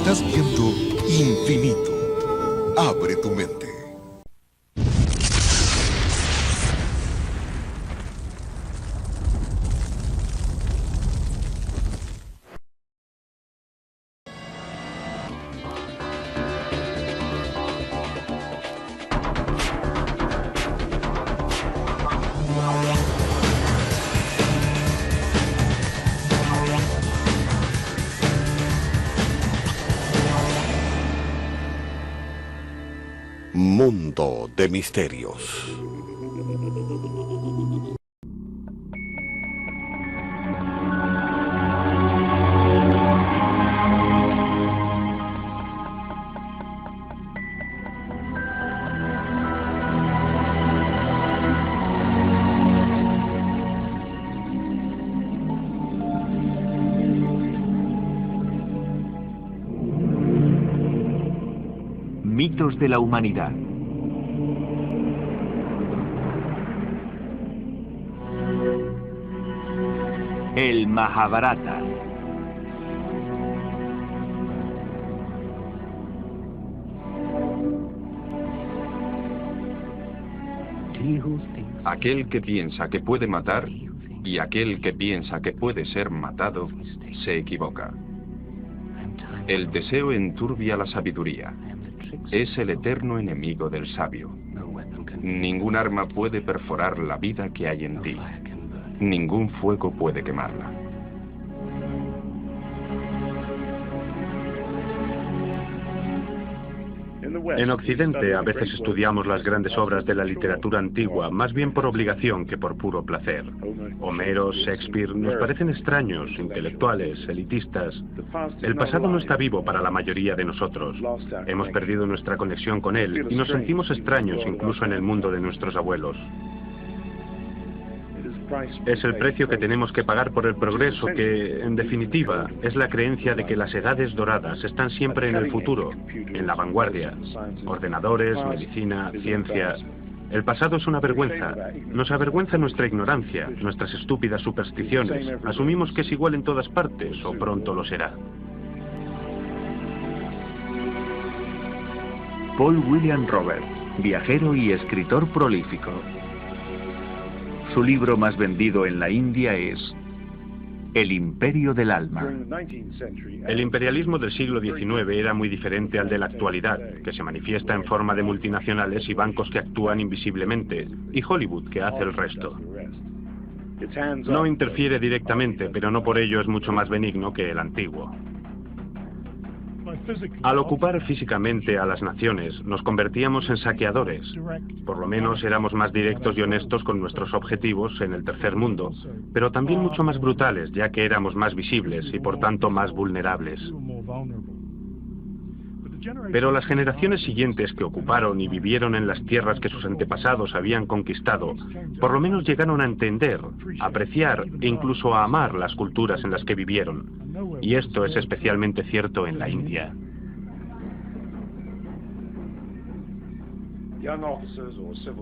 Estás viendo Infinito. Abre tu mente. Mundo de misterios. Mitos de la humanidad. El Mahabharata. Aquel que piensa que puede matar y aquel que piensa que puede ser matado se equivoca. El deseo enturbia la sabiduría. Es el eterno enemigo del sabio. Ningún arma puede perforar la vida que hay en ti. Ningún fuego puede quemarla. En Occidente a veces estudiamos las grandes obras de la literatura antigua, más bien por obligación que por puro placer. Homero, Shakespeare, nos parecen extraños, intelectuales, elitistas. El pasado no está vivo para la mayoría de nosotros. Hemos perdido nuestra conexión con él y nos sentimos extraños incluso en el mundo de nuestros abuelos. Es el precio que tenemos que pagar por el progreso que, en definitiva, es la creencia de que las edades doradas están siempre en el futuro, en la vanguardia. Ordenadores, medicina, ciencia. El pasado es una vergüenza. Nos avergüenza nuestra ignorancia, nuestras estúpidas supersticiones. Asumimos que es igual en todas partes, o pronto lo será. Paul William Roberts, viajero y escritor prolífico. Su libro más vendido en la India es El Imperio del Alma. El imperialismo del siglo XIX era muy diferente al de la actualidad, que se manifiesta en forma de multinacionales y bancos que actúan invisiblemente, y Hollywood que hace el resto. No interfiere directamente, pero no por ello es mucho más benigno que el antiguo. Al ocupar físicamente a las naciones, nos convertíamos en saqueadores. Por lo menos éramos más directos y honestos con nuestros objetivos en el tercer mundo, pero también mucho más brutales, ya que éramos más visibles y por tanto más vulnerables. Pero las generaciones siguientes que ocuparon y vivieron en las tierras que sus antepasados habían conquistado, por lo menos llegaron a entender, a apreciar e incluso a amar las culturas en las que vivieron. Y esto es especialmente cierto en la India.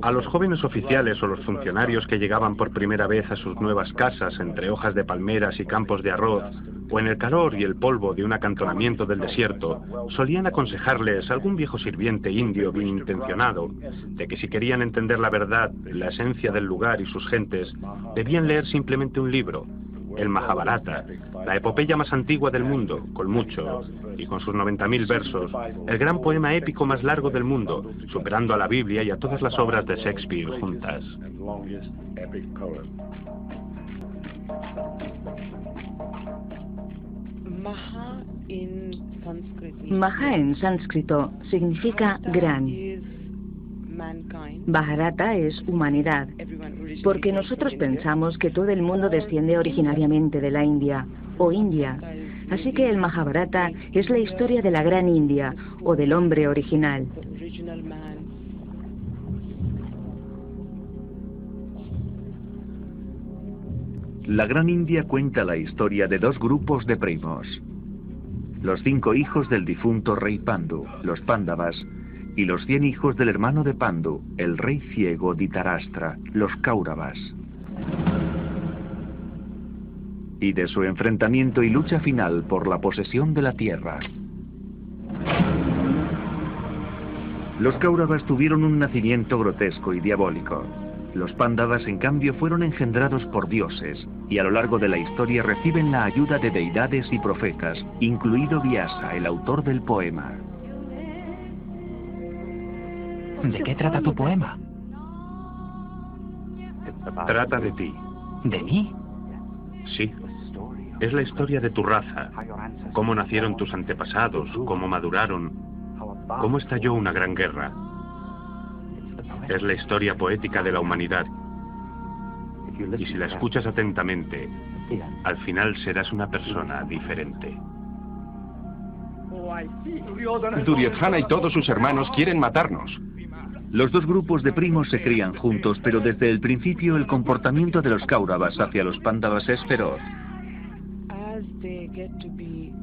A los jóvenes oficiales o los funcionarios que llegaban por primera vez a sus nuevas casas entre hojas de palmeras y campos de arroz, o en el calor y el polvo de un acantonamiento del desierto, solían aconsejarles algún viejo sirviente indio bien intencionado, de que si querían entender la verdad, la esencia del lugar y sus gentes, debían leer simplemente un libro, el Mahabharata, la epopeya más antigua del mundo, con mucho, y con sus 90.000 versos, el gran poema épico más largo del mundo, superando a la Biblia y a todas las obras de Shakespeare juntas. Maha en sánscrito significa gran. Bharata es humanidad, porque nosotros pensamos que todo el mundo desciende originariamente de la India, o India. Así que el Mahabharata es la historia de la gran India, o del hombre original. La Gran India cuenta la historia de dos grupos de primos. Los 5 hijos del difunto rey Pandu, los Pándavas, y los 100 hijos del hermano de Pandu, el rey ciego Dhritarashtra, los Kauravas. Y de su enfrentamiento y lucha final por la posesión de la tierra. Los Kauravas tuvieron un nacimiento grotesco y diabólico. Los Pándavas, en cambio, fueron engendrados por dioses y a lo largo de la historia reciben la ayuda de deidades y profetas, incluido Vyasa, el autor del poema. ¿De qué trata tu poema? Trata de ti. ¿De mí? Sí. Es la historia de tu raza. Cómo nacieron tus antepasados, cómo maduraron, cómo estalló una gran guerra. Es la historia poética de la humanidad. Y si la escuchas atentamente, al final serás una persona diferente. Duryodhana y todos sus hermanos quieren matarnos. Los dos grupos de primos se crían juntos, pero desde el principio el comportamiento de los Kauravas hacia los Pándavas es feroz.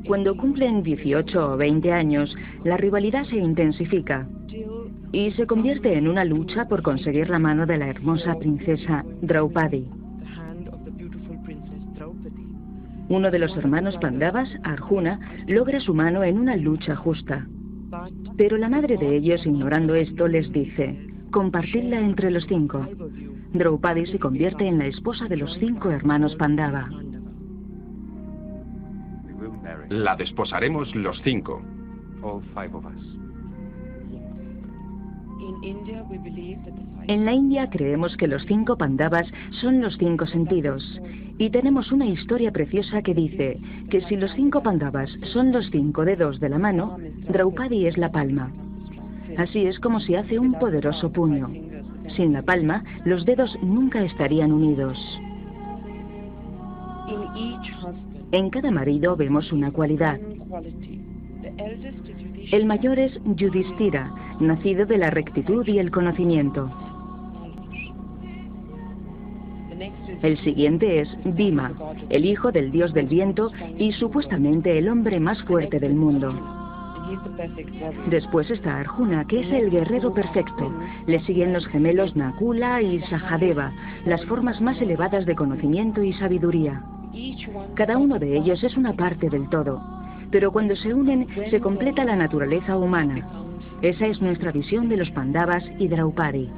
Cuando cumplen 18 o 20 años, la rivalidad se intensifica y se convierte en una lucha por conseguir la mano de la hermosa princesa Draupadi. Uno de los hermanos Pandavas, Arjuna, logra su mano en una lucha justa. Pero la madre de ellos, ignorando esto, les dice: compartidla entre los 5. Draupadi se convierte en la esposa de los 5 hermanos Pandava. La desposaremos los 5. En la India creemos que los 5 Pandavas son los 5 sentidos. Y tenemos una historia preciosa que dice que si los 5 Pandavas son los 5 dedos de la mano, Draupadi es la palma. Así es como se hace un poderoso puño. Sin la palma, los dedos nunca estarían unidos. En cada marido vemos una cualidad. El mayor es Yudhishthira, nacido de la rectitud y el conocimiento. El siguiente es Bhima, el hijo del dios del viento y supuestamente el hombre más fuerte del mundo. Después está Arjuna, que es el guerrero perfecto. Le siguen los gemelos Nakula y Sahadeva, las formas más elevadas de conocimiento y sabiduría. Cada uno de ellos es una parte del todo, pero cuando se unen se completa la naturaleza humana. Esa es nuestra visión de los Pandavas y Draupadi.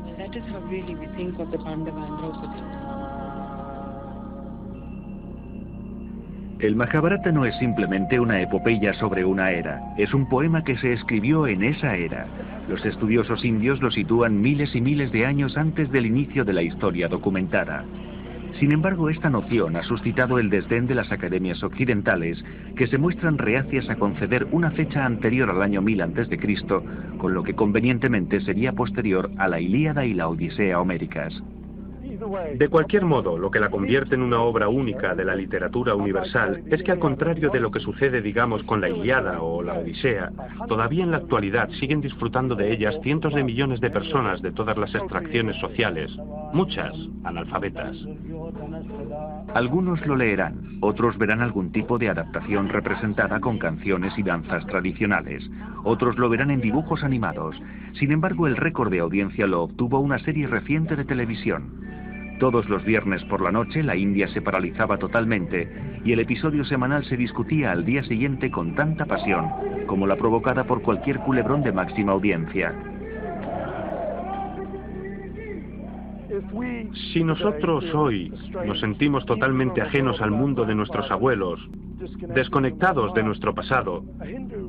El Mahabharata no es simplemente una epopeya sobre una era, es un poema que se escribió en esa era. Los estudiosos indios lo sitúan miles y miles de años antes del inicio de la historia documentada. Sin embargo, esta noción ha suscitado el desdén de las academias occidentales, que se muestran reacias a conceder una fecha anterior al año 1000 a.C., con lo que convenientemente sería posterior a la Ilíada y la Odisea homéricas. De cualquier modo, lo que la convierte en una obra única de la literatura universal es que, al contrario de lo que sucede, digamos, con la Ilíada o la Odisea, todavía en la actualidad siguen disfrutando de ellas cientos de millones de personas de todas las extracciones sociales, muchas analfabetas. Algunos lo leerán, otros verán algún tipo de adaptación representada con canciones y danzas tradicionales, otros lo verán en dibujos animados. Sin embargo, el récord de audiencia lo obtuvo una serie reciente de televisión. Todos los viernes por la noche la India se paralizaba totalmente y el episodio semanal se discutía al día siguiente con tanta pasión como la provocada por cualquier culebrón de máxima audiencia. Si nosotros hoy nos sentimos totalmente ajenos al mundo de nuestros abuelos, desconectados de nuestro pasado,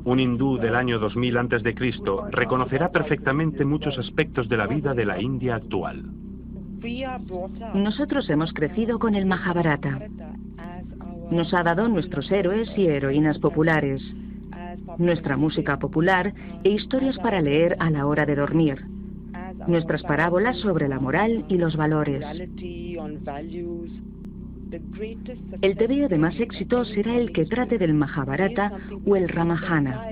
un hindú del año 2000 a.C. reconocerá perfectamente muchos aspectos de la vida de la India actual. Nosotros hemos crecido con el Mahabharata. Nos ha dado nuestros héroes y heroínas populares, nuestra música popular e historias para leer a la hora de dormir, nuestras parábolas sobre la moral y los valores. El tebeo de más éxito será el que trate del Mahabharata o el Ramayana.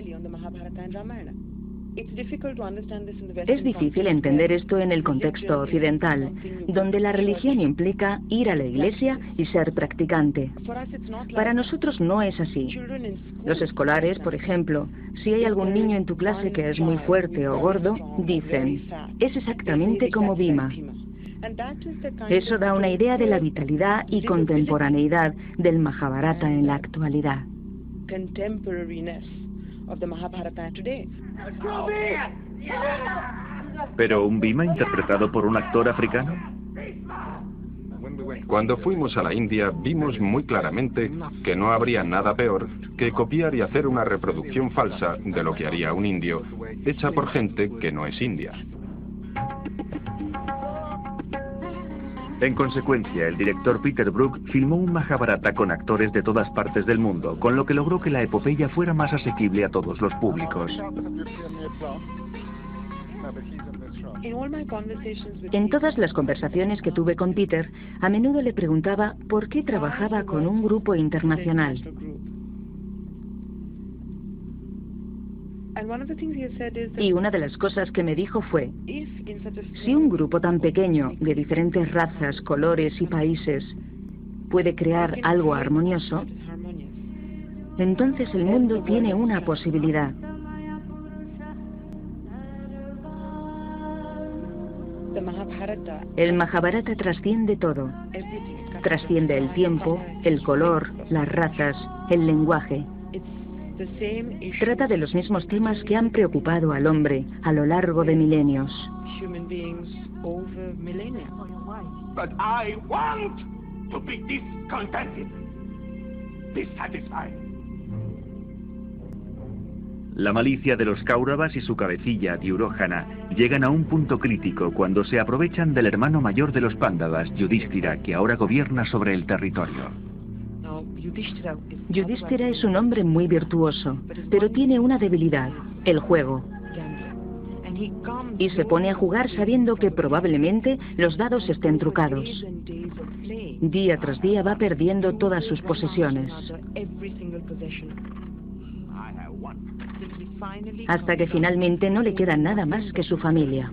Es difícil entender esto en el contexto occidental, donde la religión implica ir a la iglesia y ser practicante. Para nosotros no es así. Los escolares, por ejemplo, si hay algún niño en tu clase que es muy fuerte o gordo, dicen, es exactamente como Bhima. Eso da una idea de la vitalidad y contemporaneidad del Mahabharata en la actualidad. ¿Pero un Bhima interpretado por un actor africano? Cuando fuimos a la India vimos muy claramente que no habría nada peor que copiar y hacer una reproducción falsa de lo que haría un indio, hecha por gente que no es india. En consecuencia, el director Peter Brook filmó un Mahabharata con actores de todas partes del mundo, con lo que logró que la epopeya fuera más asequible a todos los públicos. En todas las conversaciones que tuve con Peter, a menudo le preguntaba por qué trabajaba con un grupo internacional. Y una de las cosas que me dijo fue, si un grupo tan pequeño, de diferentes razas, colores y países, puede crear algo armonioso, entonces el mundo tiene una posibilidad. El Mahabharata trasciende todo. Trasciende el tiempo, el color, las razas, el lenguaje. Trata de los mismos temas que han preocupado al hombre a lo largo de milenios. But I want to be discontented, dissatisfied. La malicia de los Kauravas y su cabecilla, Duryodhana, llegan a un punto crítico cuando se aprovechan del hermano mayor de los Pándavas, Yudhishthira, que ahora gobierna sobre el territorio. Yudhishthira es un hombre muy virtuoso, pero tiene una debilidad, el juego. Y se pone a jugar sabiendo que probablemente los dados estén trucados. Día tras día va perdiendo todas sus posesiones. Hasta que finalmente no le queda nada más que su familia.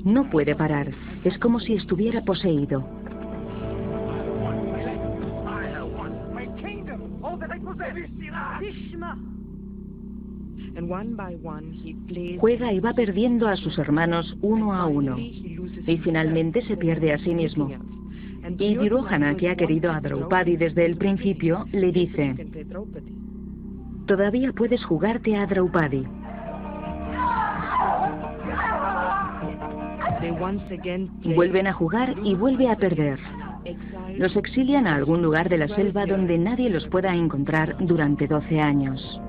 No puede parar, es como si estuviera poseído. Juega y va perdiendo a sus hermanos uno a uno, y finalmente se pierde a sí mismo. Y Duryodhana, que ha querido a Draupadi desde el principio, le dice: todavía puedes jugarte a Draupadi. Vuelven a jugar y vuelve a perder. Los exilian a algún lugar de la selva donde nadie los pueda encontrar durante 12 años.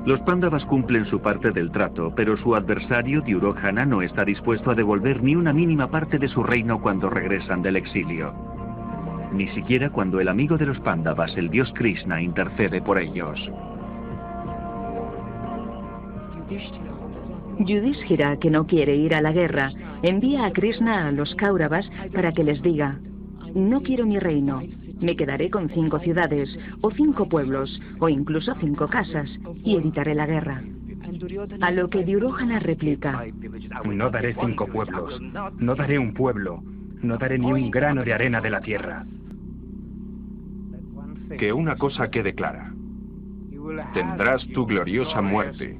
Los Pándavas cumplen su parte del trato, pero su adversario, Duryodhana, no está dispuesto a devolver ni una mínima parte de su reino cuando regresan del exilio. Ni siquiera cuando el amigo de los Pándavas, el dios Krishna, intercede por ellos. Yudhishthira, que no quiere ir a la guerra, envía a Krishna a los Kauravas para que les diga: no quiero mi reino, me quedaré con 5 ciudades, o 5 pueblos, o incluso 5 casas, y evitaré la guerra. A lo que Duryodhana replica: no daré 5 pueblos, no daré un pueblo, no daré ni un grano de arena de la tierra. Que una cosa quede clara: tendrás tu gloriosa muerte.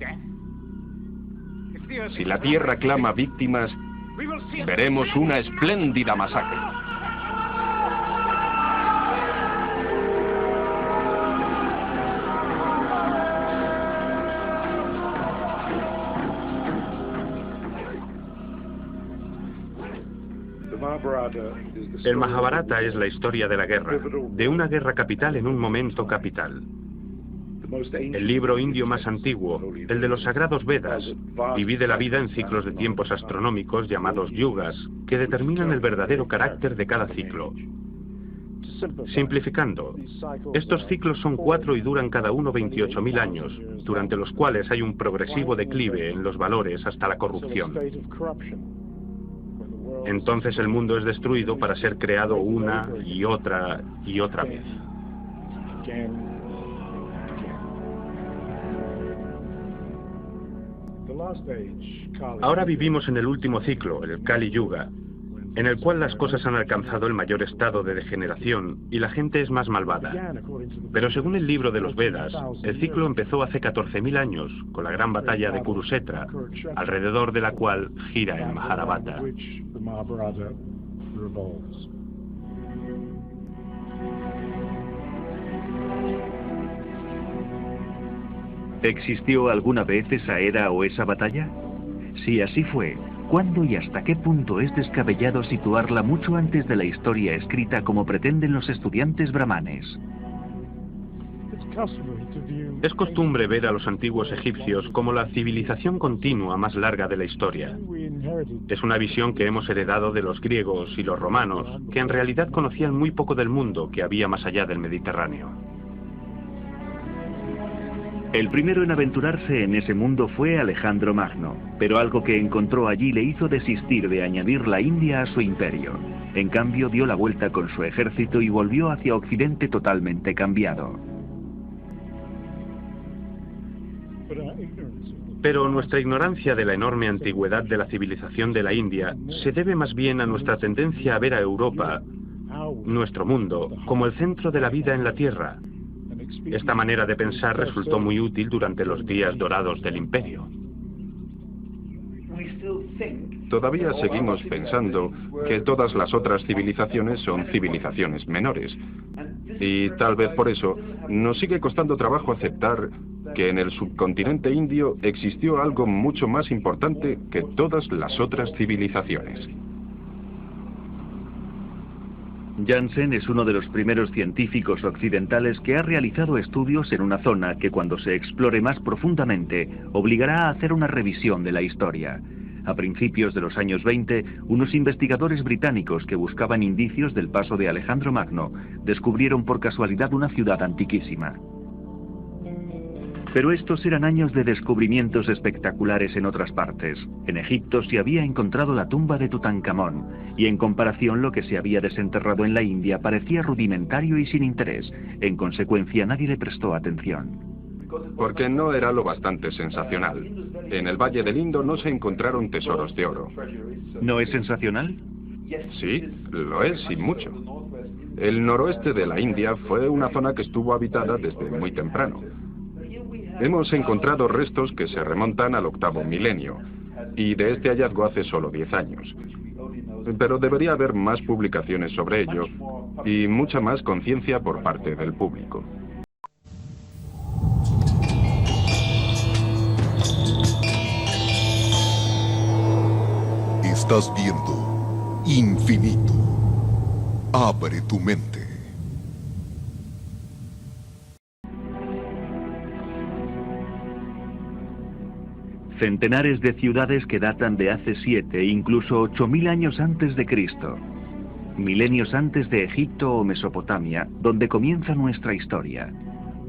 Si la tierra clama víctimas, veremos una espléndida masacre. El Mahabharata es la historia de la guerra, de una guerra capital en un momento capital. El libro indio más antiguo, el de los sagrados Vedas, divide la vida en ciclos de tiempos astronómicos llamados yugas, que determinan el verdadero carácter de cada ciclo. Simplificando, estos ciclos son 4 y duran cada uno 28.000 años, durante los cuales hay un progresivo declive en los valores hasta la corrupción. Entonces el mundo es destruido para ser creado una y otra vez. Ahora vivimos en el último ciclo, el Kali Yuga, en el cual las cosas han alcanzado el mayor estado de degeneración y la gente es más malvada. Pero según el libro de los Vedas, el ciclo empezó hace 14.000 años, con la gran batalla de Kurukshetra, alrededor de la cual gira el Mahabharata. ¿Existió alguna vez esa era o esa batalla? Si así fue, ¿cuándo y hasta qué punto es descabellado situarla mucho antes de la historia escrita como pretenden los estudiantes brahmanes? Es costumbre ver a los antiguos egipcios como la civilización continua más larga de la historia. Es una visión que hemos heredado de los griegos y los romanos, que en realidad conocían muy poco del mundo que había más allá del Mediterráneo. El primero en aventurarse en ese mundo fue Alejandro Magno, pero algo que encontró allí le hizo desistir de añadir la India a su imperio. En cambio, dio la vuelta con su ejército y volvió hacia Occidente totalmente cambiado. Pero nuestra ignorancia de la enorme antigüedad de la civilización de la India se debe más bien a nuestra tendencia a ver a Europa, nuestro mundo, como el centro de la vida en la Tierra. Esta manera de pensar resultó muy útil durante los días dorados del imperio. Todavía seguimos pensando que todas las otras civilizaciones son civilizaciones menores. Y tal vez por eso nos sigue costando trabajo aceptar que en el subcontinente indio existió algo mucho más importante que todas las otras civilizaciones. Janssen es uno de los primeros científicos occidentales que ha realizado estudios en una zona que cuando se explore más profundamente obligará a hacer una revisión de la historia. A principios de los años 20, unos investigadores británicos que buscaban indicios del paso de Alejandro Magno descubrieron por casualidad una ciudad antiquísima. Pero estos eran años de descubrimientos espectaculares en otras partes. En Egipto se había encontrado la tumba de Tutankamón, y en comparación lo que se había desenterrado en la India parecía rudimentario y sin interés. En consecuencia, nadie le prestó atención. Porque no era lo bastante sensacional. En el Valle del Indo no se encontraron tesoros de oro. ¿No es sensacional? Sí, lo es y mucho. El noroeste de la India fue una zona que estuvo habitada desde muy temprano. Hemos encontrado restos que se remontan al 8º milenio, y de este hallazgo hace solo 10 años. Pero debería haber más publicaciones sobre ello, y mucha más conciencia por parte del público. Estás viendo Infinito. Abre tu mente. Centenares de ciudades que datan de hace 7, incluso 8.000 años antes de Cristo. Milenios antes de Egipto o Mesopotamia, donde comienza nuestra historia.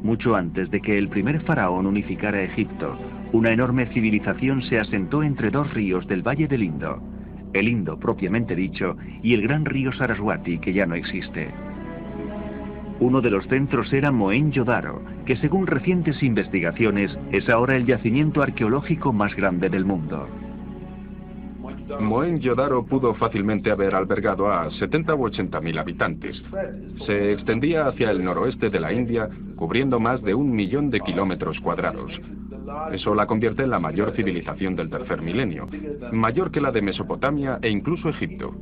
Mucho antes de que el primer faraón unificara Egipto, una enorme civilización se asentó entre dos ríos del Valle del Indo. El Indo, propiamente dicho, y el gran río Saraswati, que ya no existe. Uno de los centros era Mohenjo-Daro, que según recientes investigaciones es ahora el yacimiento arqueológico más grande del mundo. Mohenjo-Daro pudo fácilmente haber albergado a 70 u 80.000 habitantes. Se extendía hacia el noroeste de la India, cubriendo más de 1 millón de kilómetros cuadrados. Eso la convierte en la mayor civilización del tercer milenio, mayor que la de Mesopotamia e incluso Egipto.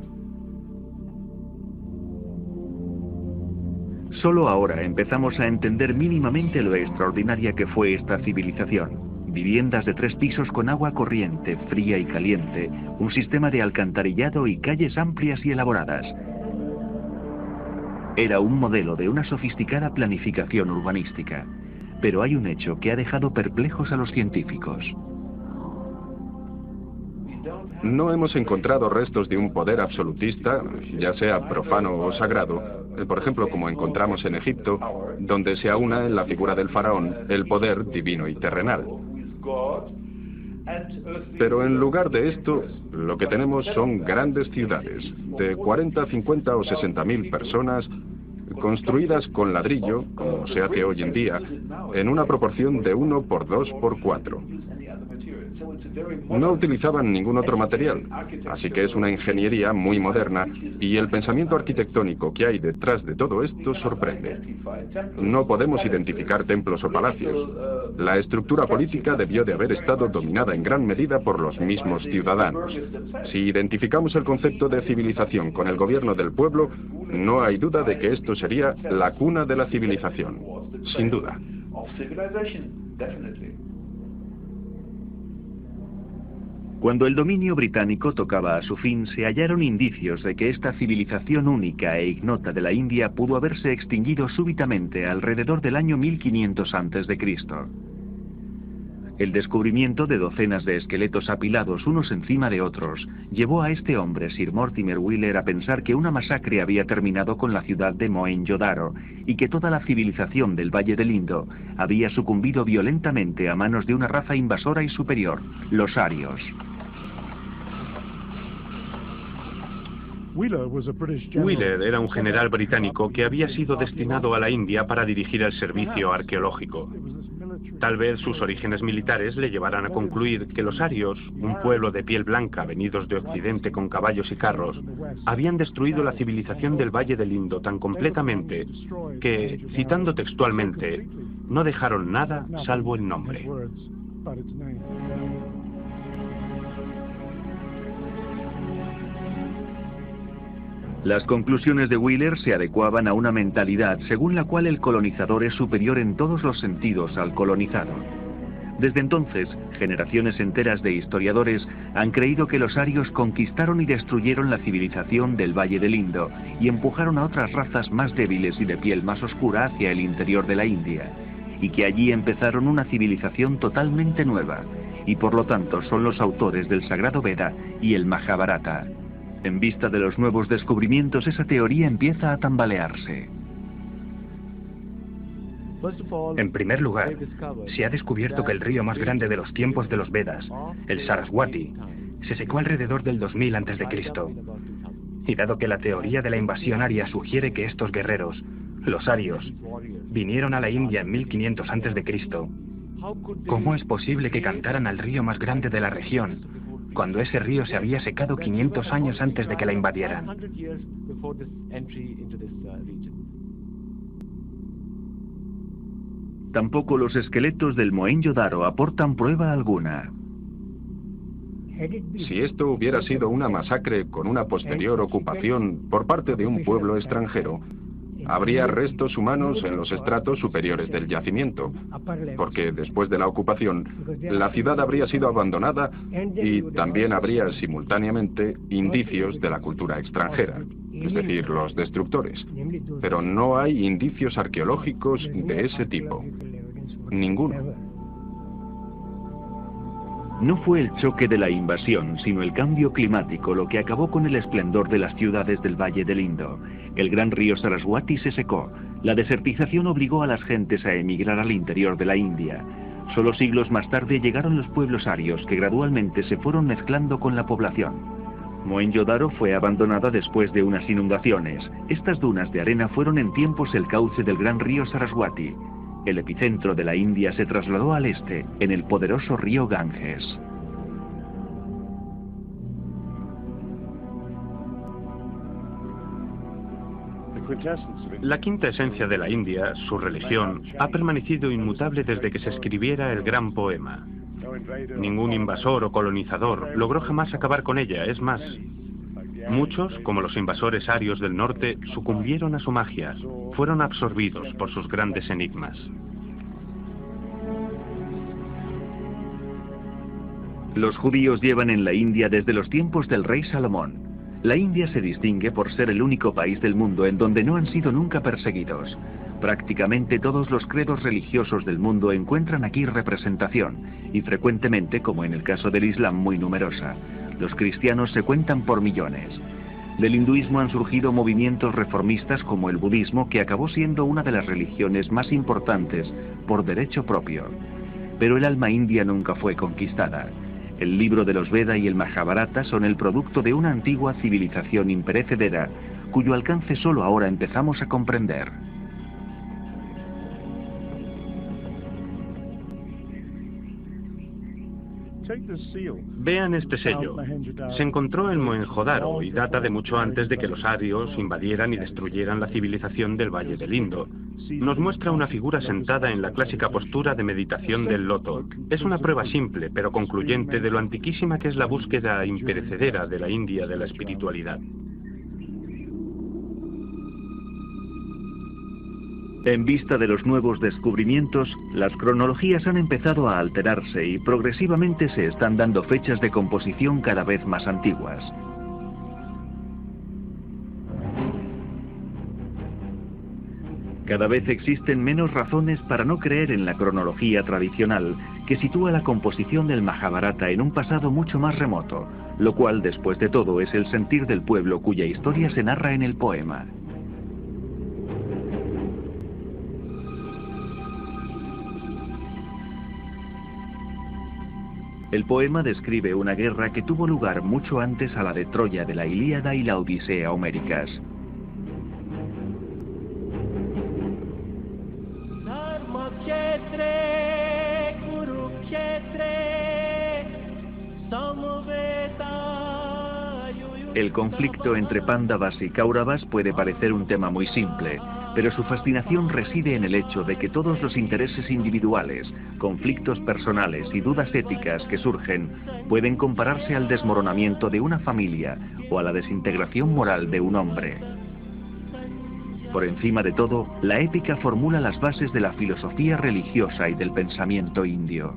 Solo ahora empezamos a entender mínimamente lo extraordinaria que fue esta civilización. Viviendas de 3 pisos con agua corriente, fría y caliente, un sistema de alcantarillado y calles amplias y elaboradas. Era un modelo de una sofisticada planificación urbanística. Pero hay un hecho que ha dejado perplejos a los científicos. No hemos encontrado restos de un poder absolutista, ya sea profano o sagrado, por ejemplo como encontramos en Egipto, donde se aúna en la figura del faraón el poder divino y terrenal. Pero en lugar de esto, lo que tenemos son grandes ciudades, de 40, 50 o 60.000 personas, construidas con ladrillo, como se hace hoy en día, en una proporción de 1 por 2 por 4. No utilizaban ningún otro material, así que es una ingeniería muy moderna y el pensamiento arquitectónico que hay detrás de todo esto sorprende. No podemos identificar templos o palacios. La estructura política debió de haber estado dominada en gran medida por los mismos ciudadanos. Si identificamos el concepto de civilización con el gobierno del pueblo, no hay duda de que esto sería la cuna de la civilización, sin duda. Cuando el dominio británico tocaba a su fin, se hallaron indicios de que esta civilización única e ignota de la India pudo haberse extinguido súbitamente alrededor del año 1500 a.C. El descubrimiento de docenas de esqueletos apilados unos encima de otros llevó a este hombre, Sir Mortimer Wheeler, a pensar que una masacre había terminado con la ciudad de Mohenjo-Daro y que toda la civilización del Valle del Indo había sucumbido violentamente a manos de una raza invasora y superior, los arios. Wheeler era un general británico que había sido destinado a la India para dirigir el servicio arqueológico. Tal vez sus orígenes militares le llevaran a concluir que los arios, un pueblo de piel blanca venidos de Occidente con caballos y carros, habían destruido la civilización del Valle del Indo tan completamente que, citando textualmente, no dejaron nada salvo el nombre. Las conclusiones de Wheeler se adecuaban a una mentalidad según la cual el colonizador es superior en todos los sentidos al colonizado. Desde entonces, generaciones enteras de historiadores han creído que los arios conquistaron y destruyeron la civilización del Valle del Indo y empujaron a otras razas más débiles y de piel más oscura hacia el interior de la India, y que allí empezaron una civilización totalmente nueva, y por lo tanto son los autores del Sagrado Veda y el Mahabharata. En vista de los nuevos descubrimientos, esa teoría empieza a tambalearse. En primer lugar, se ha descubierto que el río más grande de los tiempos de los Vedas, el Saraswati, se secó alrededor del 2000 a.C. Y dado que la teoría de la invasión aria sugiere que estos guerreros, los arios, vinieron a la India en 1500 a.C., ¿cómo es posible que cantaran al río más grande de la región cuando ese río se había secado 500 años antes de que la invadieran? Tampoco los esqueletos del Mohenjo-Daro aportan prueba alguna. Si esto hubiera sido una masacre con una posterior ocupación por parte de un pueblo extranjero, habría restos humanos en los estratos superiores del yacimiento, porque después de la ocupación, la ciudad habría sido abandonada y también habría simultáneamente indicios de la cultura extranjera, es decir, los destructores. Pero no hay indicios arqueológicos de ese tipo. Ninguno. No fue el choque de la invasión, sino el cambio climático lo que acabó con el esplendor de las ciudades del Valle del Indo. El gran río Saraswati se secó. La desertización obligó a las gentes a emigrar al interior de la India. Solo siglos más tarde llegaron los pueblos arios que gradualmente se fueron mezclando con la población. Mohenjo-Daro fue abandonada después de unas inundaciones. Estas dunas de arena fueron en tiempos el cauce del gran río Saraswati. El epicentro de la India se trasladó al este, en el poderoso río Ganges. La quinta esencia de la India, su religión, ha permanecido inmutable desde que se escribiera el gran poema. Ningún invasor o colonizador logró jamás acabar con ella, es más, muchos, como los invasores arios del norte, sucumbieron a su magia, fueron absorbidos por sus grandes enigmas. Los judíos llevan en la India desde los tiempos del rey Salomón. La India se distingue por ser el único país del mundo en donde no han sido nunca perseguidos. Prácticamente todos los credos religiosos del mundo encuentran aquí representación, y frecuentemente, como en el caso del Islam, muy numerosa. Los cristianos se cuentan por millones. Del hinduismo han surgido movimientos reformistas como el budismo, que acabó siendo una de las religiones más importantes por derecho propio. Pero el alma india nunca fue conquistada. El libro de los Veda y el Mahabharata son el producto de una antigua civilización imperecedera, cuyo alcance solo ahora empezamos a comprender. Vean este sello. Se encontró en Mohenjo-Daro y data de mucho antes de que los arios invadieran y destruyeran la civilización del Valle del Indo. Nos muestra una figura sentada en la clásica postura de meditación del loto. Es una prueba simple, pero concluyente de lo antiquísima que es la búsqueda imperecedera de la India de la espiritualidad. En vista de los nuevos descubrimientos, las cronologías han empezado a alterarse y progresivamente se están dando fechas de composición cada vez más antiguas. Cada vez existen menos razones para no creer en la cronología tradicional, que sitúa la composición del Majábharata en un pasado mucho más remoto, lo cual, después de todo, es el sentir del pueblo cuya historia se narra en el poema. El poema describe una guerra que tuvo lugar mucho antes a la de Troya de la Ilíada y la Odisea homéricas. El conflicto entre Pándavas y Cáuravas puede parecer un tema muy simple, pero su fascinación reside en el hecho de que todos los intereses individuales, conflictos personales y dudas éticas que surgen pueden compararse al desmoronamiento de una familia o a la desintegración moral de un hombre. Por encima de todo, la épica formula las bases de la filosofía religiosa y del pensamiento indio.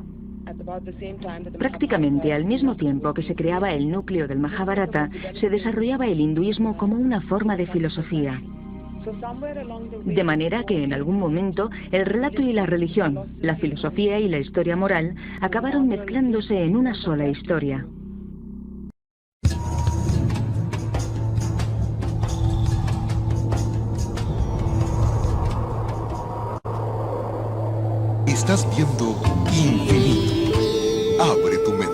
Prácticamente al mismo tiempo que se creaba el núcleo del Majábharata, se desarrollaba el hinduismo como una forma de filosofía. De manera que en algún momento el relato y la religión, la filosofía y la historia moral acabaron mezclándose en una sola historia. Estás viendo Infinito. Abre tu mente.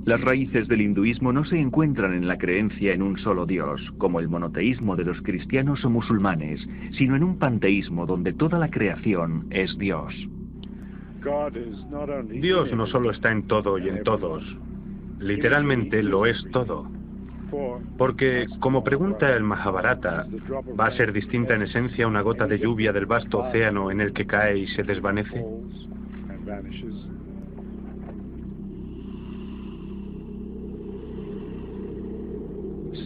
Las raíces del hinduismo no se encuentran en la creencia en un solo Dios, como el monoteísmo de los cristianos o musulmanes, sino en un panteísmo donde toda la creación es Dios. Dios no solo está en todo y en todos, literalmente lo es todo. Porque, como pregunta el Majábharata, ¿va a ser distinta en esencia una gota de lluvia del vasto océano en el que cae y se desvanece?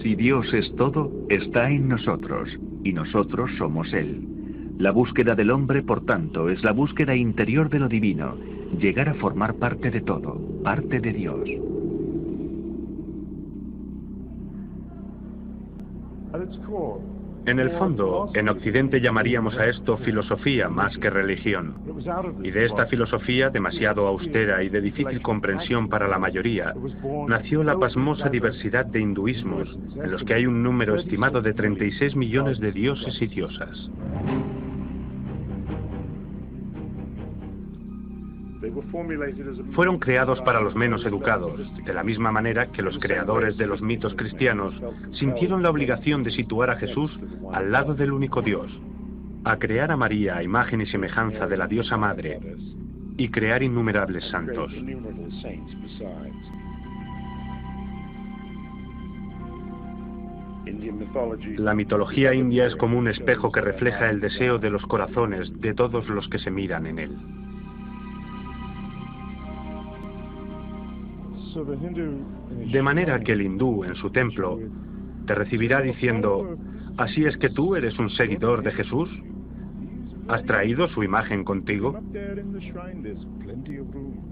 Si Dios es todo, está en nosotros, y nosotros somos Él. La búsqueda del hombre, por tanto, es la búsqueda interior de lo divino, llegar a formar parte de todo, parte de Dios. En el fondo, en Occidente llamaríamos a esto filosofía más que religión. Y de esta filosofía, demasiado austera y de difícil comprensión para la mayoría, nació la pasmosa diversidad de hinduismos, en los que hay un número estimado de 36 millones de dioses y diosas. Fueron creados para los menos educados, de la misma manera que los creadores de los mitos cristianos sintieron la obligación de situar a Jesús al lado del único Dios, a crear a María a imagen y semejanza de la diosa madre y crear innumerables santos. La mitología india es como un espejo que refleja el deseo de los corazones de todos los que se miran en él. De manera que el hindú, en su templo, te recibirá diciendo: ¿así es que tú eres un seguidor de Jesús? ¿Has traído su imagen contigo?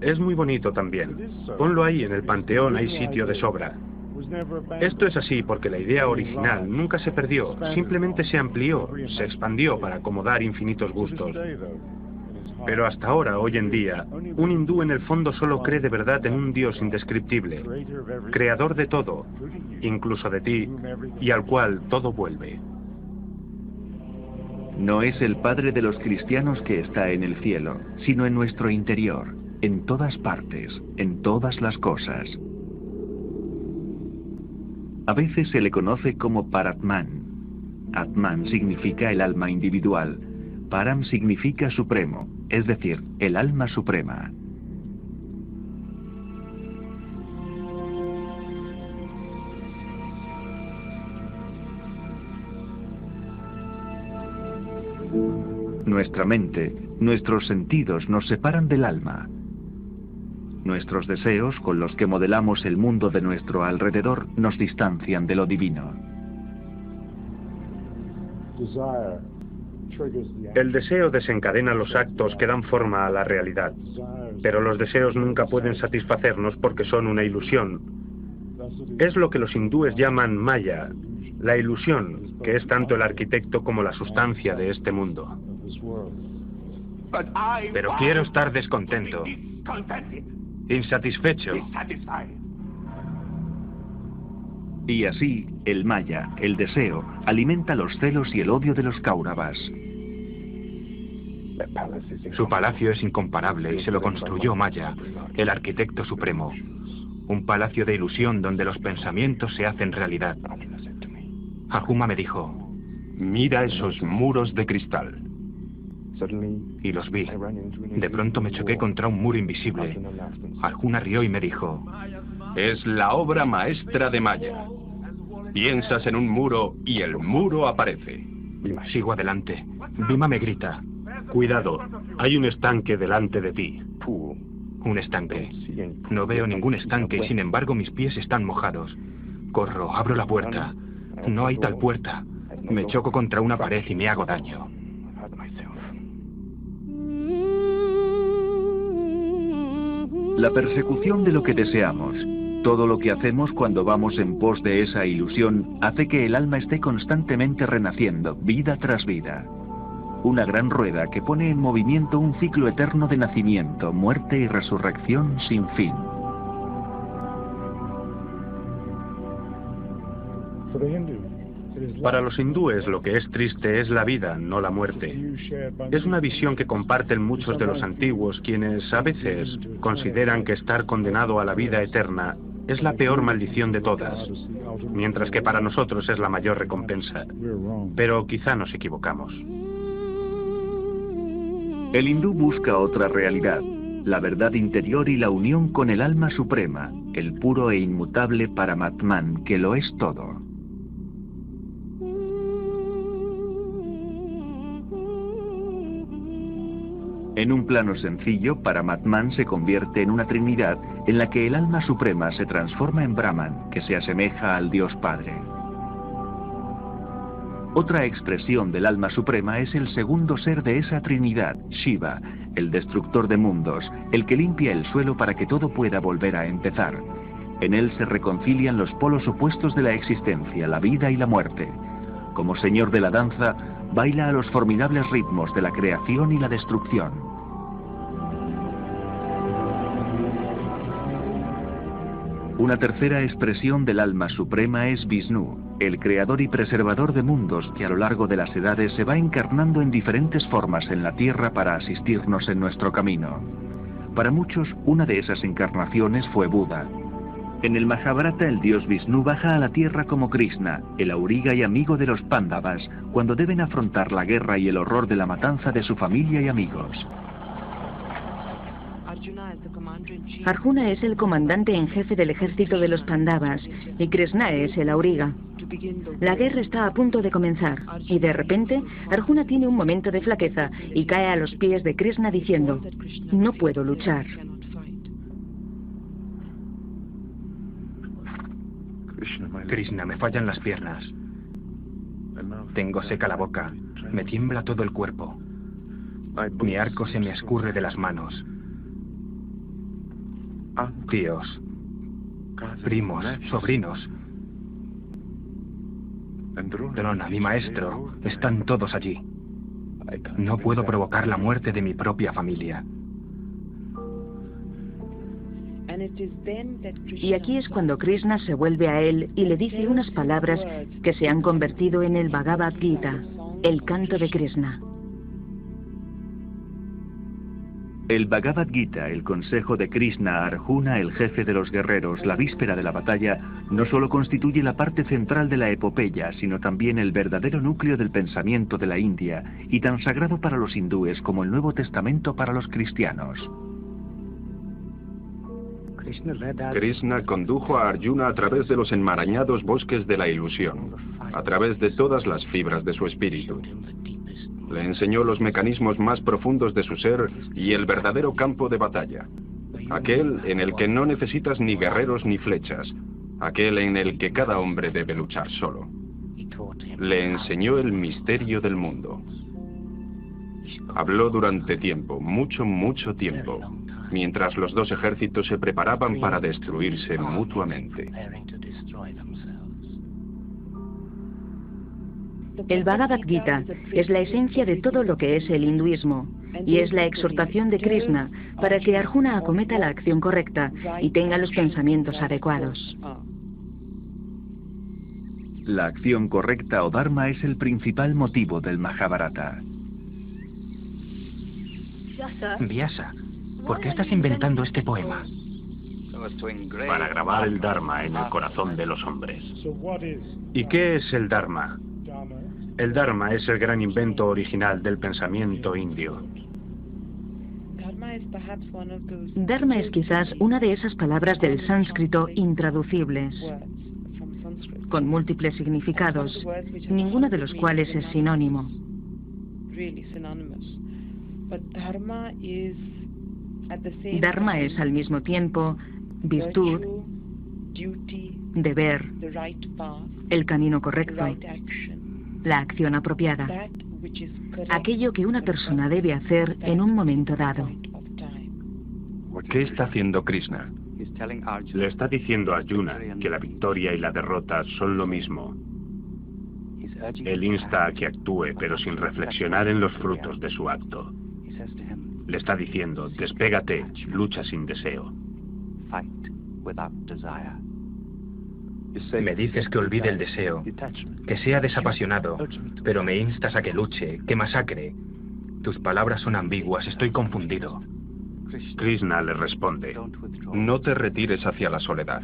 Es muy bonito también. Ponlo ahí en el panteón, hay sitio de sobra. Esto es así porque la idea original nunca se perdió, simplemente se amplió, se expandió para acomodar infinitos gustos. Pero hasta ahora, hoy en día, un hindú en el fondo solo cree de verdad en un Dios indescriptible, creador de todo, incluso de ti, y al cual todo vuelve. No es el Padre de los cristianos que está en el cielo, sino en nuestro interior, en todas partes, en todas las cosas. A veces se le conoce como Paratman. Atman significa el alma individual. Param significa supremo, es decir, el alma suprema. Nuestra mente, nuestros sentidos nos separan del alma. Nuestros deseos, con los que modelamos el mundo de nuestro alrededor, nos distancian de lo divino. El deseo desencadena los actos que dan forma a la realidad, pero los deseos nunca pueden satisfacernos porque son una ilusión. Es lo que los hindúes llaman Maya, la ilusión, que es tanto el arquitecto como la sustancia de este mundo. Pero quiero estar descontento, insatisfecho. Y así, el Maya, el deseo, alimenta los celos y el odio de los Kauravas. Su palacio es incomparable y se lo construyó Maya, el arquitecto supremo. Un palacio de ilusión donde los pensamientos se hacen realidad. Arjuna me dijo, Mira esos muros de cristal. y los vi. De pronto me choqué contra un muro invisible. Arjuna rió y me dijo, Es la obra maestra de Maya. Piensas en un muro y el muro aparece. sigo adelante. Bhima me grita, Cuidado, hay un estanque delante de ti. un estanque. No veo ningún estanque y sin embargo mis pies están mojados. Corro, abro la puerta. No hay tal puerta. Me choco contra una pared y me hago daño. La persecución de lo que deseamos, todo lo que hacemos cuando vamos en pos de esa ilusión, hace que el alma esté constantemente renaciendo, vida tras vida. Una gran rueda que pone en movimiento un ciclo eterno de nacimiento, muerte y resurrección sin fin. Para los hindúes lo que es triste es la vida, no la muerte. Es una visión que comparten muchos de los antiguos, quienes a veces consideran que estar condenado a la vida eterna es la peor maldición de todas, mientras que para nosotros es la mayor recompensa. Pero quizá nos equivocamos. El hindú busca otra realidad, la verdad interior y la unión con el alma suprema, el puro e inmutable Paramatman, que lo es todo. En un plano sencillo, Paramatman se convierte en una trinidad en la que el alma suprema se transforma en Brahman, que se asemeja al Dios Padre. Otra expresión del alma suprema es el segundo ser de esa trinidad, Shiva, el destructor de mundos, el que limpia el suelo para que todo pueda volver a empezar. En él se reconcilian los polos opuestos de la existencia, la vida y la muerte. Como señor de la danza, baila a los formidables ritmos de la creación y la destrucción. Una tercera expresión del alma suprema es Vishnu, el creador y preservador de mundos que a lo largo de las edades se va encarnando en diferentes formas en la tierra para asistirnos en nuestro camino. Para muchos, una de esas encarnaciones fue Buda. En el Mahabharata, el dios Vishnu baja a la tierra como Krishna, el auriga y amigo de los Pándavas, cuando deben afrontar la guerra y el horror de la matanza de su familia y amigos. Arjuna es el comandante en jefe del ejército de los Pándavas y Krishna es el auriga. La guerra está a punto de comenzar y de repente Arjuna tiene un momento de flaqueza y cae a los pies de Krishna diciendo, no puedo luchar. Krishna, me fallan las piernas. Tengo seca la boca. Me tiembla todo el cuerpo. Mi arco se me escurre de las manos. Tíos, primos, sobrinos. Drona, mi maestro, están todos allí. No puedo provocar la muerte de mi propia familia. Y aquí es cuando Krishna se vuelve a él y le dice unas palabras que se han convertido en el Bhagavad Gita, el canto de Krishna. El Bhagavad Gita, el consejo de Krishna a Arjuna, el jefe de los guerreros, la víspera de la batalla, no solo constituye la parte central de la epopeya, sino también el verdadero núcleo del pensamiento de la India, y tan sagrado para los hindúes como el Nuevo Testamento para los cristianos. Krishna condujo a Arjuna a través de los enmarañados bosques de la ilusión, a través de todas las fibras de su espíritu. Le enseñó los mecanismos más profundos de su ser y el verdadero campo de batalla. Aquel en el que no necesitas ni guerreros ni flechas. Aquel en el que cada hombre debe luchar solo. Le enseñó el misterio del mundo. Habló durante tiempo, mucho tiempo, mientras los dos ejércitos se preparaban para destruirse mutuamente. El Bhagavad Gita es la esencia de todo lo que es el hinduismo y es la exhortación de Krishna para que Arjuna acometa la acción correcta y tenga los pensamientos adecuados. La acción correcta o dharma es el principal motivo del Mahabharata. Vyasa, ¿por qué estás inventando este poema? Para grabar el Dharma en el corazón de los hombres. ¿Y qué es el Dharma? El Dharma es el gran invento original del pensamiento indio. Dharma es quizás una de esas palabras del sánscrito intraducibles, con múltiples significados, ninguno de los cuales es sinónimo. Dharma es al mismo tiempo virtud, deber, el camino correcto, la acción apropiada, aquello que una persona debe hacer en un momento dado. ¿Qué está haciendo Krishna? Le está diciendo a Arjuna que la victoria y la derrota son lo mismo. Él insta a que actúe, pero sin reflexionar en los frutos de su acto. Le está diciendo, despégate, lucha sin deseo. Me dices que olvide el deseo, que sea desapasionado, pero me instas a que luche, que masacre. Tus palabras son ambiguas, estoy confundido. Krishna le responde, No te retires hacia la soledad.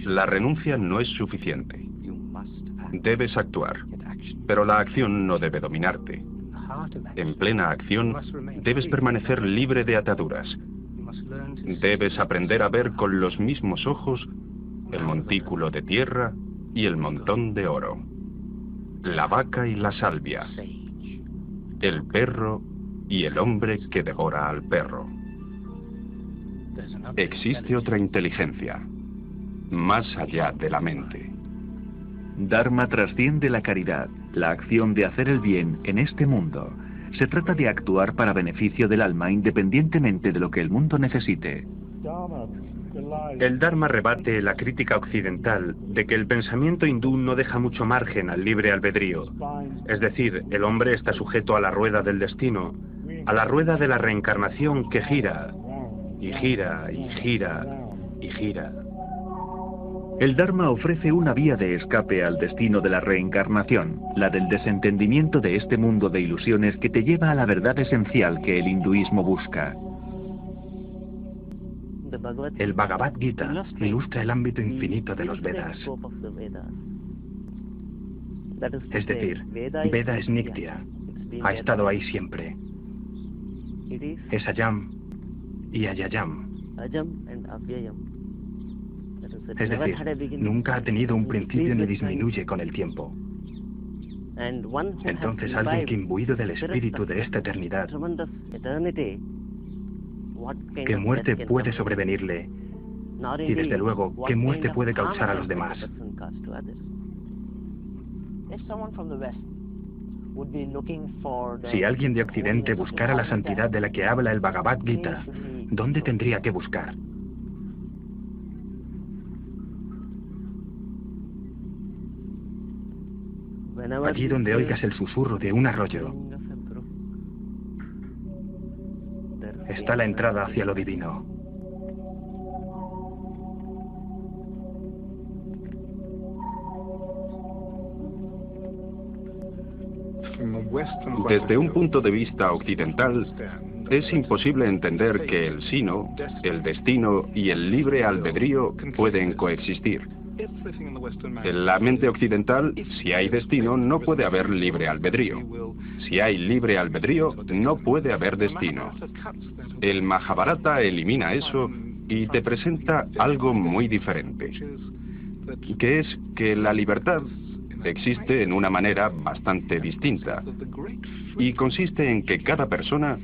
La renuncia no es suficiente. Debes actuar, pero la acción no debe dominarte. En plena acción, debes permanecer libre de ataduras. Debes aprender a ver con los mismos ojos el montículo de tierra y el montón de oro, la vaca y la salvia, el perro y el hombre que devora al perro. Existe otra inteligencia, más allá de la mente. Dharma trasciende la caridad, la acción de hacer el bien en este mundo. Se trata de actuar para beneficio del alma independientemente de lo que el mundo necesite. el Dharma rebate la crítica occidental de que el pensamiento hindú no deja mucho margen al libre albedrío. Es decir, el hombre está sujeto a la rueda del destino, a la rueda de la reencarnación que gira, y gira, y gira, y gira. El Dharma ofrece una vía de escape al destino de la reencarnación, la del desentendimiento de este mundo de ilusiones que te lleva a la verdad esencial que el hinduismo busca. El Bhagavad Gita ilustra el ámbito infinito de los Vedas. Es decir, Veda es Nitya, ha estado ahí siempre. Es Ayam y Ayayam. Es decir, nunca ha tenido un principio ni disminuye con el tiempo. Entonces alguien que imbuido del espíritu de esta eternidad, ¿qué muerte puede sobrevenirle? Y desde luego, ¿qué muerte puede causar a los demás? Si alguien de Occidente buscara la santidad de la que habla el Bhagavad Gita, ¿dónde tendría que buscar? Allí donde oigas el susurro de un arroyo, está la entrada hacia lo divino. Desde un punto de vista occidental, Es imposible entender que el sino, el destino y el libre albedrío pueden coexistir. En la mente occidental, si hay destino, no puede haber libre albedrío. Si hay libre albedrío, no puede haber destino. El Mahabharata elimina eso y te presenta algo muy diferente, que es que la libertad existe en una manera bastante distinta y consiste en que cada persona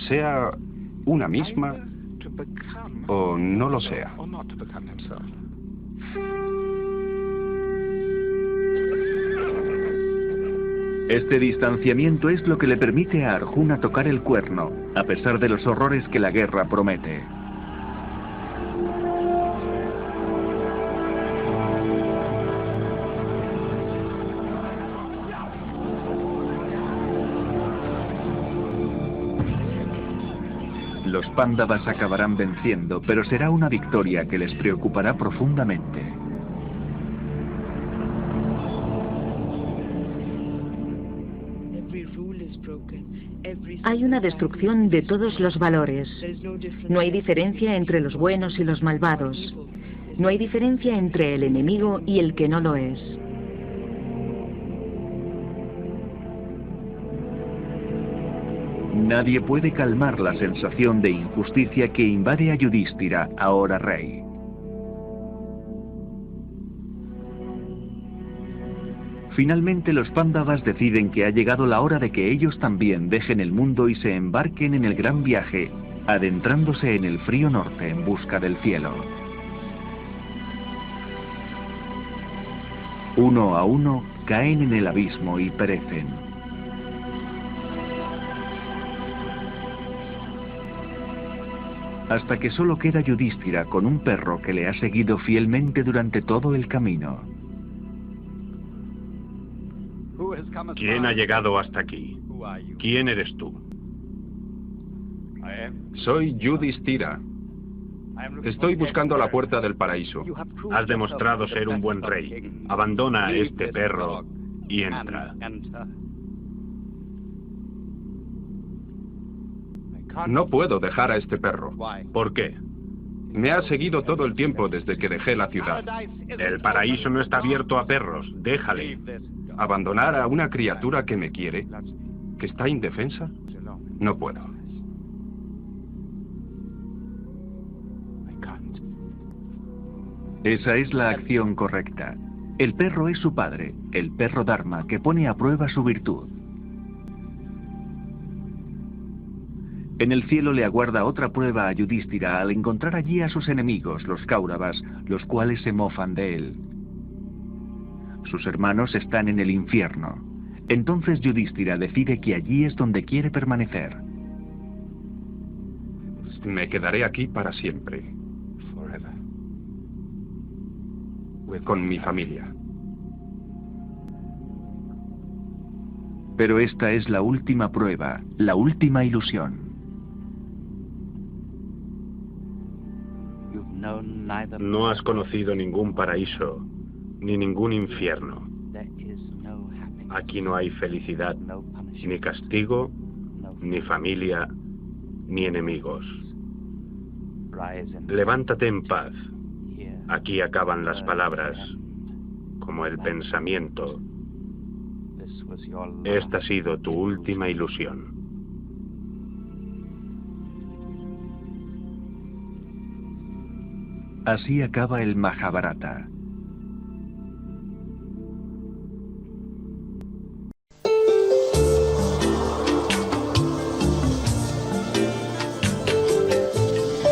sea una misma o no lo sea. Este distanciamiento es lo que le permite a Arjuna tocar el cuerno, a pesar de los horrores que la guerra promete. Los Pándavas acabarán venciendo, pero será una victoria que les preocupará profundamente. Hay una destrucción de todos los valores. No hay diferencia entre los buenos y los malvados. No hay diferencia entre el enemigo y el que no lo es. Nadie puede calmar la sensación de injusticia que invade a Yudhishthira, ahora rey. Finalmente los Pándavas deciden que ha llegado la hora de que ellos también dejen el mundo y se embarquen en el gran viaje, adentrándose en el frío norte en busca del cielo. Uno a uno caen en el abismo y perecen. Hasta que solo queda Yudhishthira con un perro que le ha seguido fielmente durante todo el camino. ¿Quién ha llegado hasta aquí? ¿Quién eres tú? Soy Yudhishthira. Estoy buscando la puerta del paraíso. Has demostrado ser un buen rey. Abandona a este perro y entra. No puedo dejar a este perro. ¿Por qué? Me ha seguido todo el tiempo desde que dejé la ciudad. El paraíso no está abierto a perros. Déjale. ¿Abandonar a una criatura que me quiere, que está indefensa? No puedo. Esa es la acción correcta. El perro es su padre, el perro Dharma, que pone a prueba su virtud. En el cielo le aguarda otra prueba a Yudhishthira al encontrar allí a sus enemigos, los Kauravas, los cuales se mofan de él. Sus hermanos están en el infierno. Entonces Yudhishthira decide que allí es donde quiere permanecer. Me quedaré aquí para siempre. Con mi familia. Pero esta es la última prueba, la última ilusión. No has conocido ningún paraíso, ni ningún infierno. Aquí no hay felicidad, ni castigo, ni familia, ni enemigos. Levántate en paz. Aquí acaban las palabras, como el pensamiento. Esta ha sido tu última ilusión. Así acaba el Mahabharata.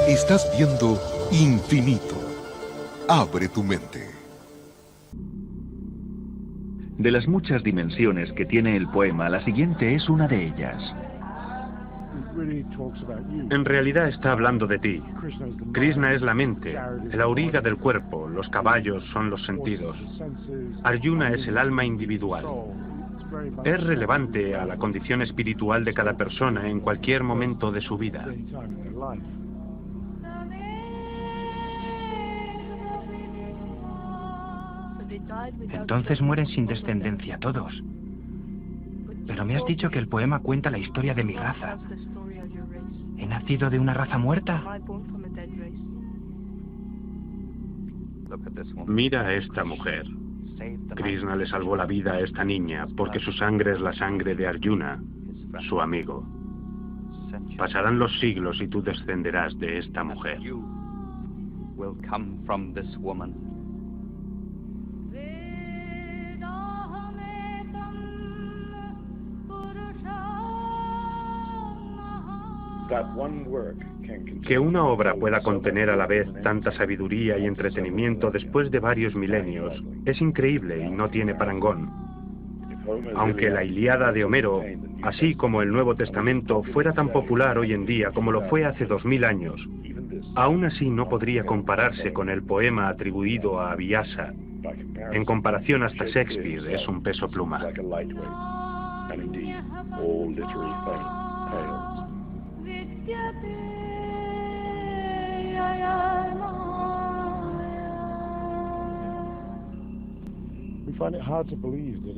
Estás viendo Infinito. Abre tu mente. De las muchas dimensiones que tiene el poema, la siguiente es una de ellas. En realidad está hablando de ti. Krishna es la mente, el auriga del cuerpo, los caballos son los sentidos. Arjuna es el alma individual. Es relevante a la condición espiritual de cada persona en cualquier momento de su vida. Entonces mueren sin descendencia todos. Pero me has dicho que el poema cuenta la historia de mi raza. ¿He nacido de una raza muerta? Mira a esta mujer. Krishna le salvó la vida a esta niña porque su sangre es la sangre de Arjuna, su amigo. Pasarán los siglos y tú descenderás de esta mujer. Que una obra pueda contener a la vez tanta sabiduría y entretenimiento después de varios milenios es increíble y no tiene parangón. Aunque la Ilíada de Homero, así como el Nuevo Testamento, fuera tan popular hoy en día como lo fue hace 2000 años, aún así no podría compararse con el poema atribuido a Vyasa. En comparación, hasta Shakespeare es un peso pluma.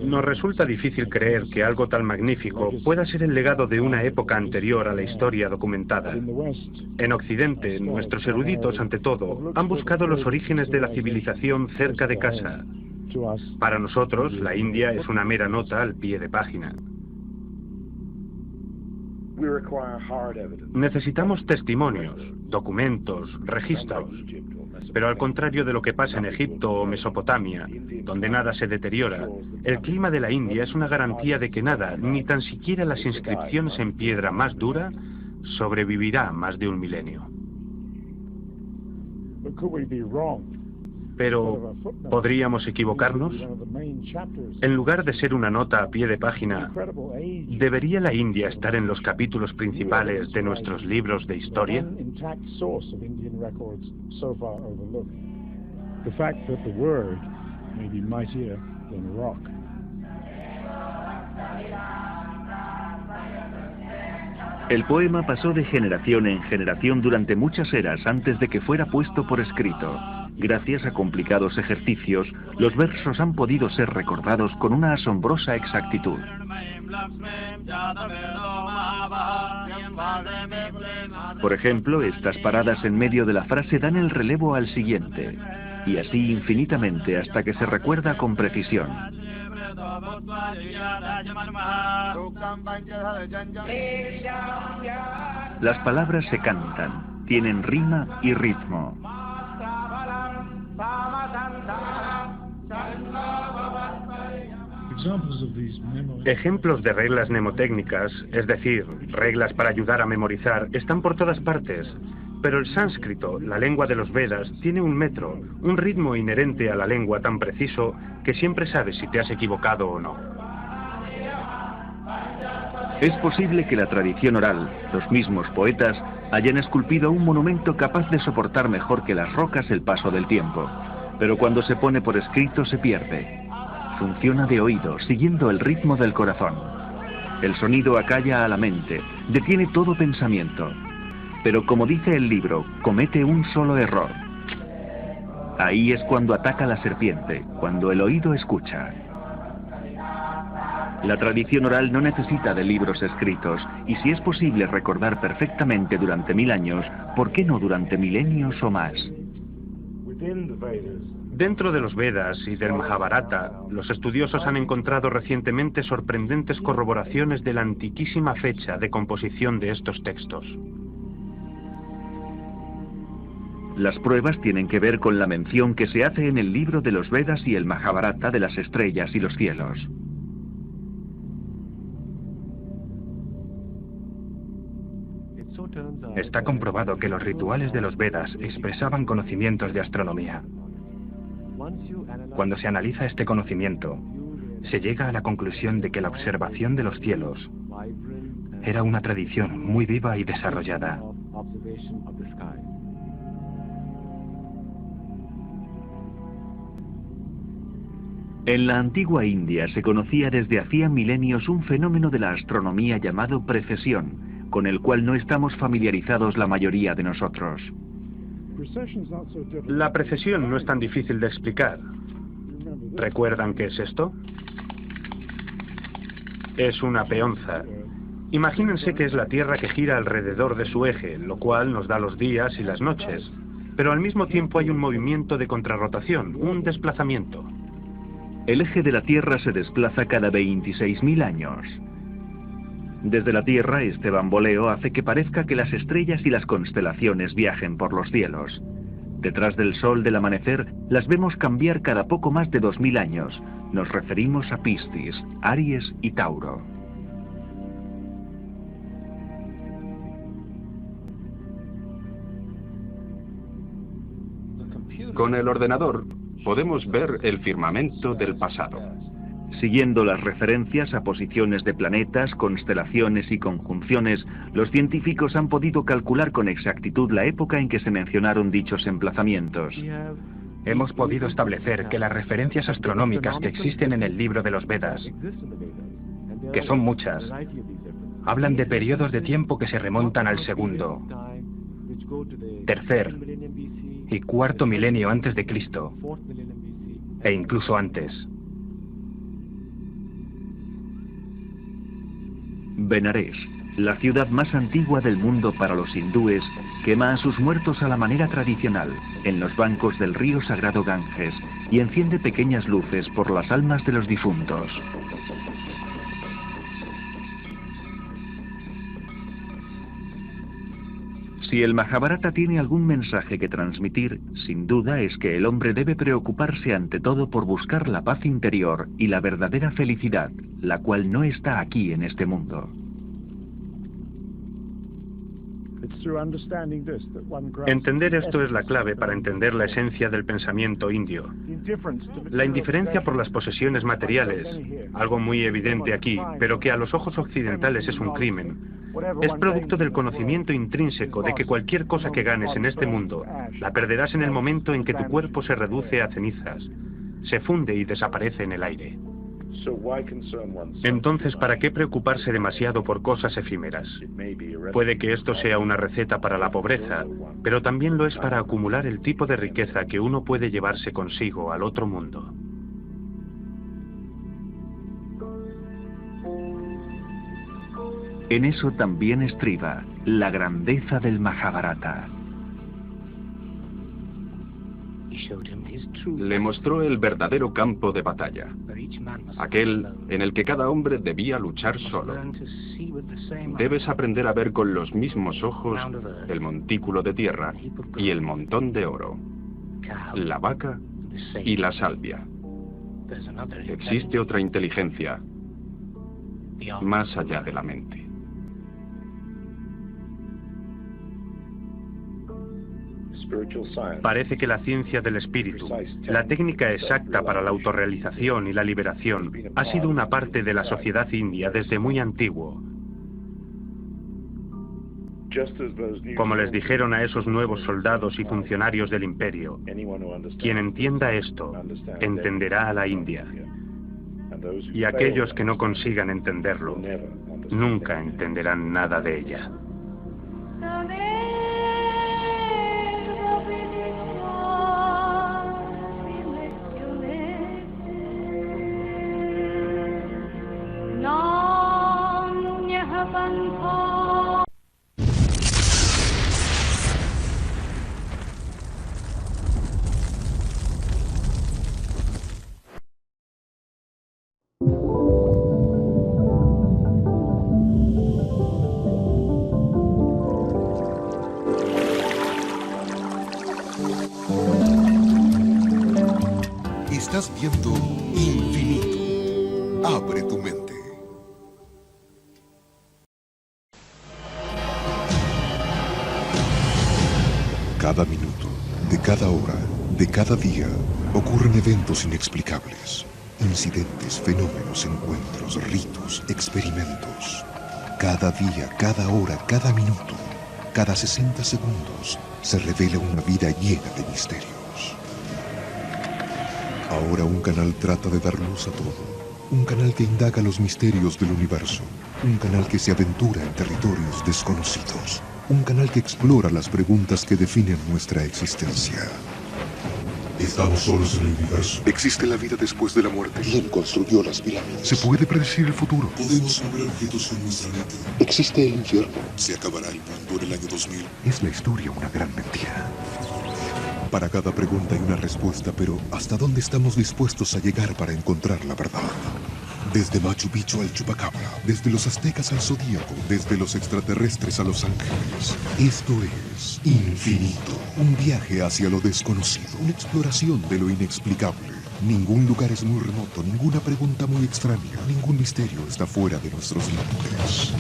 Nos resulta difícil creer que algo tan magnífico pueda ser el legado de una época anterior a la historia documentada. En Occidente, nuestros eruditos, ante todo, han buscado los orígenes de la civilización cerca de casa. Para nosotros, la India es una mera nota al pie de página. Necesitamos testimonios, documentos, registros. Pero al contrario de lo que pasa en Egipto o Mesopotamia, donde nada se deteriora, el clima de la India es una garantía de que nada, ni tan siquiera las inscripciones en piedra más dura, sobrevivirá más de un milenio. Pero, ¿podríamos equivocarnos? En lugar de ser una nota a pie de página, ¿debería la India estar en los capítulos principales de nuestros libros de historia? El poema pasó de generación en generación durante muchas eras antes de que fuera puesto por escrito. Gracias a complicados ejercicios, los versos han podido ser recordados con una asombrosa exactitud. Por ejemplo, estas paradas en medio de la frase dan el relevo al siguiente, y así infinitamente hasta que se recuerda con precisión. Las palabras se cantan, tienen rima y ritmo. Ejemplos de reglas mnemotécnicas, es decir, reglas para ayudar a memorizar, están por todas partes. Pero el sánscrito, la lengua de los Vedas, tiene un metro, un ritmo inherente a la lengua tan preciso que siempre sabes si te has equivocado o no. Es posible que la tradición oral, los mismos poetas, hayan esculpido un monumento capaz de soportar mejor que las rocas el paso del tiempo. Pero cuando se pone por escrito se pierde. Funciona de oído, siguiendo el ritmo del corazón. El sonido acalla a la mente, detiene todo pensamiento. Pero como dice el libro, comete un solo error. Ahí es cuando ataca la serpiente, cuando el oído escucha. La tradición oral no necesita de libros escritos, y si es posible recordar perfectamente durante 1000 años, ¿por qué no durante milenios o más? Dentro de los Vedas y del Mahabharata, los estudiosos han encontrado recientemente sorprendentes corroboraciones de la antiquísima fecha de composición de estos textos. Las pruebas tienen que ver con la mención que se hace en el libro de los Vedas y el Mahabharata de las estrellas y los cielos. Está comprobado que los rituales de los Vedas expresaban conocimientos de astronomía. Cuando se analiza este conocimiento, se llega a la conclusión de que la observación de los cielos era una tradición muy viva y desarrollada. En la antigua India se conocía desde hacía milenios un fenómeno de la astronomía llamado precesión, con el cual no estamos familiarizados la mayoría de nosotros. La precesión no es tan difícil de explicar. ¿Recuerdan qué es esto? Es una peonza. Imagínense que es la Tierra que gira alrededor de su eje, lo cual nos da los días y las noches. Pero al mismo tiempo hay un movimiento de contrarrotación, un desplazamiento. El eje de la Tierra se desplaza cada 26.000 años. Desde la Tierra, este bamboleo hace que parezca que las estrellas y las constelaciones viajen por los cielos. Detrás del sol del amanecer, las vemos cambiar cada poco más de 2000 años. Nos referimos a Piscis, Aries y Tauro. Con el ordenador podemos ver el firmamento del pasado. Siguiendo las referencias a posiciones de planetas, constelaciones y conjunciones, los científicos han podido calcular con exactitud la época en que se mencionaron dichos emplazamientos. Hemos podido establecer que las referencias astronómicas que existen en el libro de los Vedas, que son muchas, hablan de periodos de tiempo que se remontan al segundo, tercer y cuarto milenio antes de Cristo, e incluso antes. Benares, la ciudad más antigua del mundo para los hindúes, quema a sus muertos a la manera tradicional, en los bancos del río sagrado Ganges, y enciende pequeñas luces por las almas de los difuntos. Si el Majábharata tiene algún mensaje que transmitir, sin duda es que el hombre debe preocuparse ante todo por buscar la paz interior y la verdadera felicidad, la cual no está aquí en este mundo. Entender esto es la clave para entender la esencia del pensamiento indio. La indiferencia por las posesiones materiales, algo muy evidente aquí, pero que a los ojos occidentales es un crimen, es producto del conocimiento intrínseco de que cualquier cosa que ganes en este mundo, la perderás en el momento en que tu cuerpo se reduce a cenizas, se funde y desaparece en el aire. Entonces, ¿para qué preocuparse demasiado por cosas efímeras? Puede que esto sea una receta para la pobreza, pero también lo es para acumular el tipo de riqueza que uno puede llevarse consigo al otro mundo. En eso también estriba la grandeza del Majábharata. Le mostró el verdadero campo de batalla, aquel en el que cada hombre debía luchar solo. Debes aprender a ver con los mismos ojos el montículo de tierra y el montón de oro, la vaca y la salvia. Existe otra inteligencia más allá de la mente. Parece que la ciencia del espíritu, la técnica exacta para la autorrealización y la liberación, ha sido una parte de la sociedad india desde muy antiguo. Como les dijeron a esos nuevos soldados y funcionarios del imperio, quien entienda esto, entenderá a la India. Y aquellos que no consigan entenderlo, nunca entenderán nada de ella. Estás viendo Infinito. Abre tu mente. Cada minuto, de cada hora, de cada día, ocurren eventos inexplicables. Incidentes, fenómenos, encuentros, ritos, experimentos. Cada día, cada hora, cada minuto, cada 60 segundos, se revela una vida llena de misterios. Ahora un canal trata de dar luz a todo. Un canal que indaga los misterios del universo. Un canal que se aventura en territorios desconocidos. Un canal que explora las preguntas que definen nuestra existencia. Estamos solos en el universo. ¿Existe la vida después de la muerte? ¿Quién construyó las pirámides? ¿Se puede predecir el futuro? ¿Podemos mover objetos con nuestra mente? ¿Existe el infierno? ¿Se acabará el mundo en el año 2000? ¿Es la historia una gran mentira? Para cada pregunta hay una respuesta, pero ¿hasta dónde estamos dispuestos a llegar para encontrar la verdad? Desde Machu Picchu al Chupacabra, desde los aztecas al Zodíaco, desde los extraterrestres a los ángeles. Esto es Infinito, un viaje hacia lo desconocido, una exploración de lo inexplicable. Ningún lugar es muy remoto, ninguna pregunta muy extraña, ningún misterio está fuera de nuestros límites.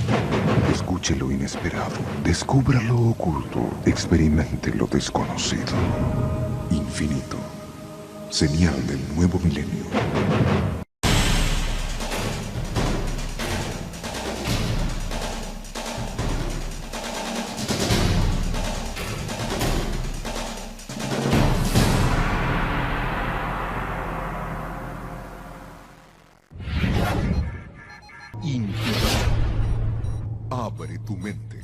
Escuche lo inesperado, descubra lo oculto, experimente lo desconocido. Infinito, señal del nuevo milenio. Infinito. Abre tu mente.